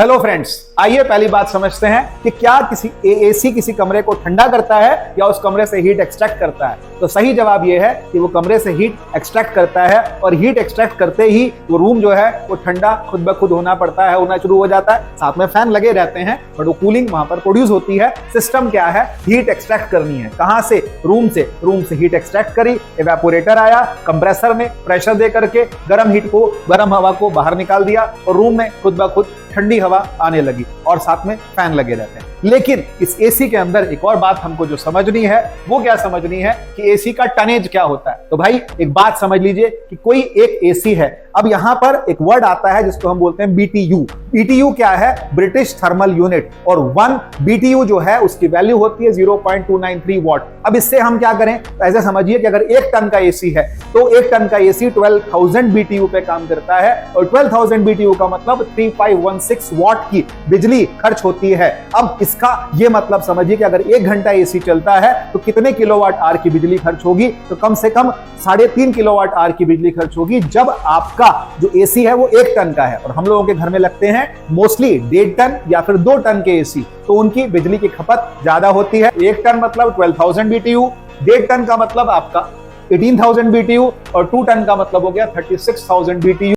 Hello friends, आइए पहली बात समझते हैं कि क्या किसी एसी किसी कमरे को ठंडा करता है या उस कमरे से हीट एक्सट्रैक्ट करता है। तो सही जवाब यह है कि वो कमरे से हीट एक्सट्रैक्ट करता है और हीट एक्सट्रैक्ट करते ही वो रूम जो है वो ठंडा खुद ब खुद होना पड़ता है, होना शुरू हो जाता है। साथ में फैन लगे रहते हैं बट वो कूलिंग वहां पर प्रोड्यूस होती है। सिस्टम क्या है, हीट एक्सट्रैक्ट करनी है। कहां से? रूम से हीट एक्सट्रैक्ट करी, इवेपोरेटर आया, कंप्रेसर ने प्रेशर दे करके गर्म हवा को बाहर निकाल दिया और रूम में खुद ब खुद ठंडी हवा आने लगी और साथ में फैन लगे रहते हैं। लेकिन इस एसी के अंदर एक और बात हमको जो समझनी है वो क्या समझनी है कि एसी का टनेज क्या होता है। तो भाई एक बात समझ लीजिए कि कोई एक एसी है, अब यहां पर एक वर्ड आता है जिसको हम बोलते हैं बीटीयू। बीटीयू क्या है? British thermal unit. और 1 बीटीयू जो है उसकी वैल्यू होती है 0.293 वॉट। अब इससे हम क्या करें? तो ऐसे समझिए कि अगर 1 टन का एसी है तो 1 टन का एसी 12,000 बीटीयू पे काम करता है और 12,000 बीटीयू का मतलब 3516 वॉट की बिजली खर्च होती है। अब इसका ये मतलब समझिए कि अगर 1 घंटा एसी चलता है तो कितने किलोवाट आवर की बिजली खर्च होगी? तो कम से कम 3.5 किलोवाट आवर की बिजली खर्च होगी जब आपका जो एसी है वो 1 टन का है। और हम लोगों के घर में लगते हैं मोस्टली 1.5 टन या फिर 2 टन के एसी, तो उनकी बिजली की खपत ज्यादा होती है। 1 टन मतलब 12,000 बीटीयू, 1.5 टन का मतलब आपका 18,000 बीटीयू और 2 टन का मतलब हो गया 36,000 बीटीयू।